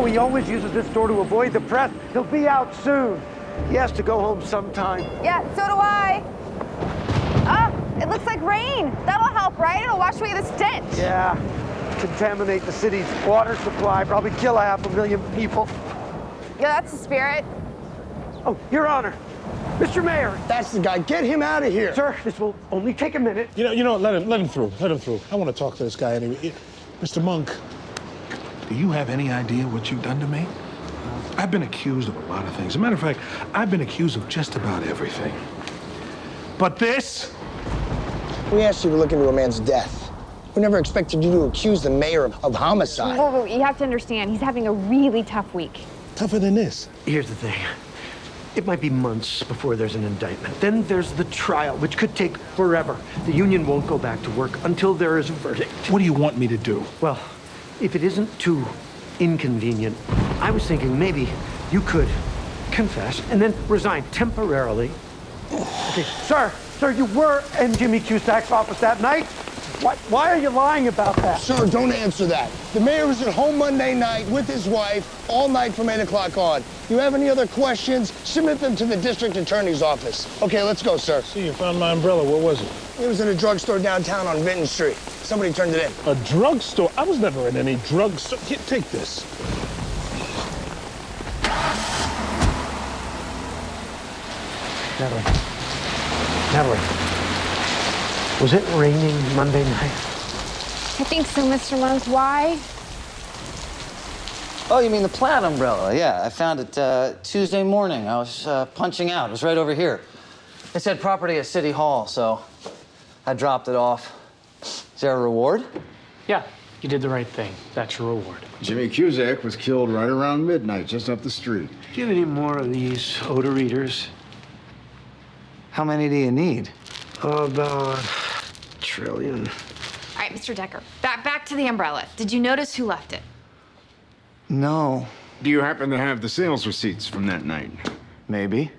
know he always uses this door to avoid the press. He'll be out soon. He has to go home sometime. Yeah, so do I. Oh, it looks like rain. That'll help, right? It'll wash away the stench. Yeah, contaminate the city's water supply, probably kill 500,000 people. Yeah, that's the spirit. Oh, Your Honor, Mr. Mayor. That's the guy. Get him out of here. Sir, this will only take a minute. You know, let him through. Let him through. I want to talk to this guy anyway. Mr. Monk, do you have any idea what you've done to me? I've been accused of a lot of things. As a matter of fact, I've been accused of just about everything. But this? We asked you to look into a man's death. We never expected you to accuse the mayor of homicide. Whoa, you have to understand, he's having a really tough week. Tougher than this. Here's the thing. It might be months before there's an indictment. Then there's the trial, which could take forever. The union won't go back to work until there is a verdict. What do you want me to do? Well, if it isn't too inconvenient, I was thinking maybe you could confess and then resign temporarily. Okay, sir, you were in Jimmy Cusack's office that night. Why are you lying about that? Sir, don't answer that. The mayor was at home Monday night with his wife all night from 8 o'clock on. You have any other questions, submit them to the district attorney's office. Okay, let's go, sir. See, you found my umbrella. Where was it? It was in a drugstore downtown on Vinton Street. Somebody turned it in. A drugstore? I was never in any drugstore. Here, take this. Natalie, was it raining Monday night? I think so, Mr. Monk. Why? Oh, you mean the plaid umbrella? Yeah, I found it Tuesday morning. I was punching out. It was right over here. It said property at City Hall, so I dropped it off. Is there a reward? Yeah, you did the right thing. That's your reward. Jimmy Cusack was killed right around midnight, just up the street. Do you have any more of these odor eaters? How many do you need? About a trillion. All right, Mr. Decker, back to the umbrella. Did you notice who left it? No. Do you happen to have the sales receipts from that night? Maybe.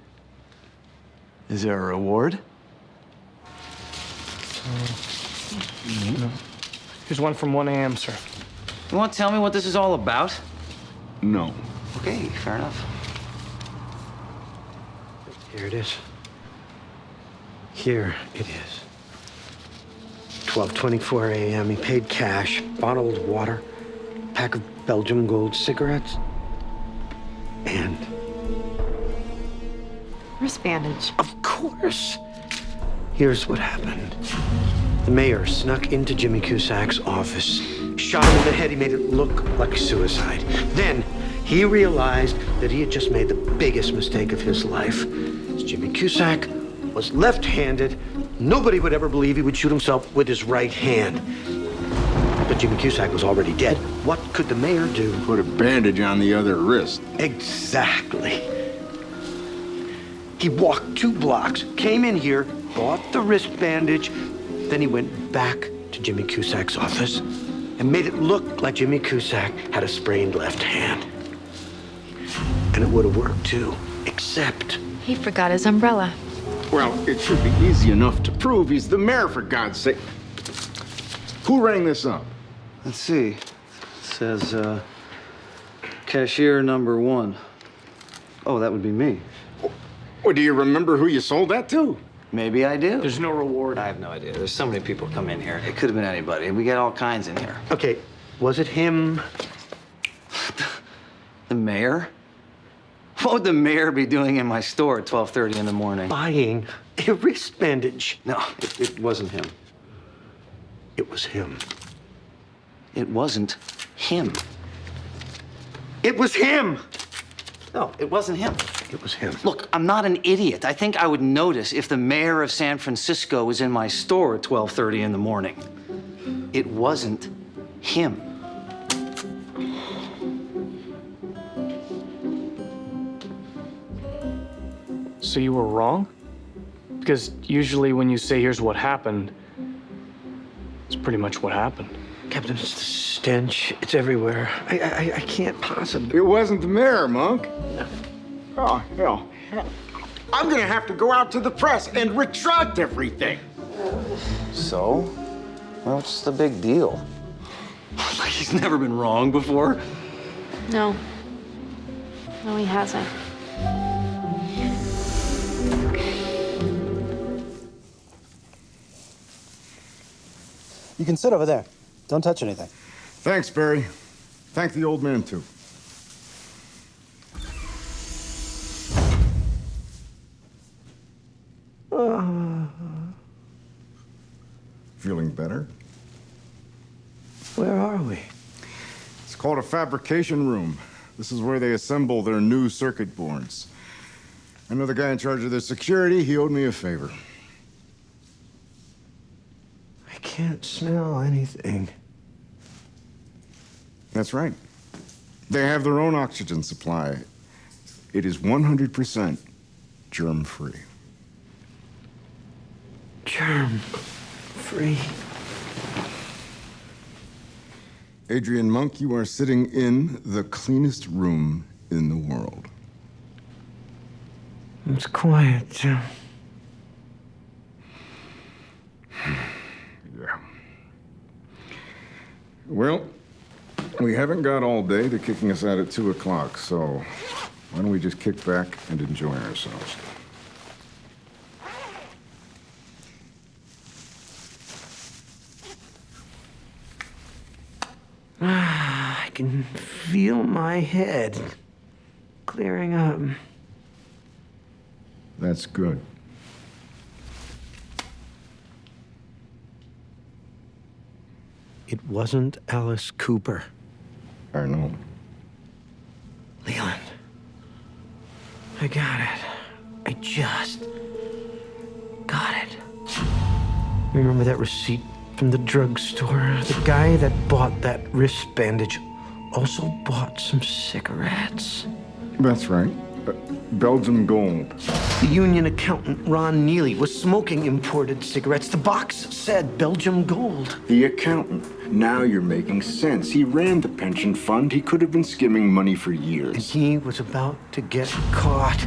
Is there a reward? No. Here's one from 1 a.m., sir. You want to tell me what this is all about? No. Okay, fair enough. Here it is. Here it is. 12:24 a.m. He paid cash, bottled water, pack of Belgium Gold cigarettes, and Wrist bandage. of course, here's what happened. The mayor snuck into Jimmy Cusack's office, shot him in the head. He made it look like suicide. Then he realized that he had just made the biggest mistake of his life. As Jimmy Cusack was left-handed, nobody would ever believe he would shoot himself with his right hand. But Jimmy Cusack was already dead. What could the mayor do? Put a bandage on the other wrist. Exactly. He walked 2 blocks, came in here, bought the wrist bandage, then he went back to Jimmy Cusack's office and made it look like Jimmy Cusack had a sprained left hand. And it would have worked too, except He forgot his umbrella. Well, it should be easy enough to prove he's the mayor, for God's sake. Who rang this up? Let's see. It says, cashier number 1. Oh, that would be me. Well, do you remember who you sold that to? Maybe I do. There's no reward. I have no idea. There's so many people come in here. It could have been anybody. We get all kinds in here. okay, was it him? The mayor? What would the mayor be doing in my store at 12:30 in the morning? Buying a wrist bandage. No, it wasn't him. It was him. It wasn't him. It was him! No, it wasn't him. It was him. Look, I'm not an idiot. I think I would notice if the mayor of San Francisco was in my store at 12:30 in the morning. It wasn't him. So you were wrong? Because usually when you say, here's what happened, it's pretty much what happened. Captain, it's the stench. It's everywhere. I can't possibly. It wasn't the mayor, Monk. Oh, hell. I'm gonna have to go out to the press and retract everything. So? What's the big deal? He's never been wrong before. No, No, he hasn't. You can sit over there. Don't touch anything. Thanks, Barry. Thank the old man, too. Feeling better? Where are we? It's called a fabrication room. This is where they assemble their new circuit boards. I know the guy in charge of their security. He owed me a favor. I can't smell anything. That's right. They have their own oxygen supply. It is 100% germ-free. Germ-free. Adrian Monk, you are sitting in the cleanest room in the world. It's quiet, too. Yeah. Well, we haven't got all day. They're kicking us out at 2 o'clock, so why don't we just kick back and enjoy ourselves? I can feel my head clearing up. That's good. It wasn't Alice Cooper. I know. Leland. I got it. I just got it. Remember that receipt from the drugstore? The guy that bought that wrist bandage also bought some cigarettes. That's right. Belgium Gold. The union accountant, Ron Neely, was smoking imported cigarettes. The box said Belgium Gold. The accountant. Now you're making sense. He ran the pension fund. He could have been skimming money for And years. he was about to get caught.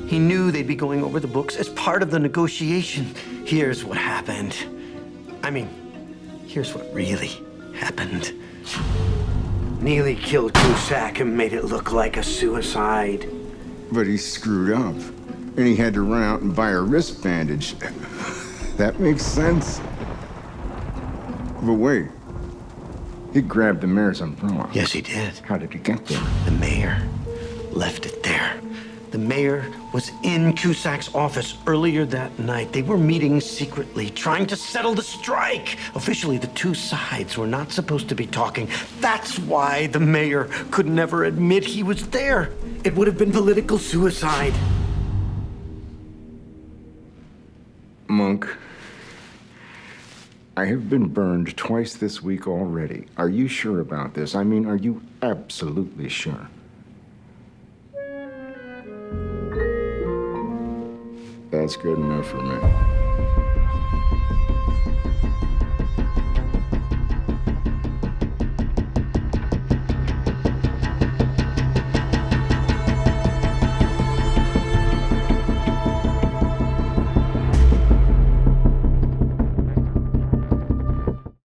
He knew they'd be going over the books as part of the negotiation. Here's what happened. Here's what really happened. Neely killed Cusack and made it look like a suicide. But he screwed up. And he had to run out and buy a wrist bandage. That makes sense. But wait. He grabbed the mayor's umbrella. Yes, he did. How did he get there? The mayor left it there. The mayor was in Cusack's office earlier that night. They were meeting secretly, trying to settle the strike. Officially, the two sides were not supposed to be talking. That's why the mayor could never admit he was there. It would have been political suicide. Monk, I have been burned twice this week already. Are you sure about this? Are you absolutely sure? That's good enough for me.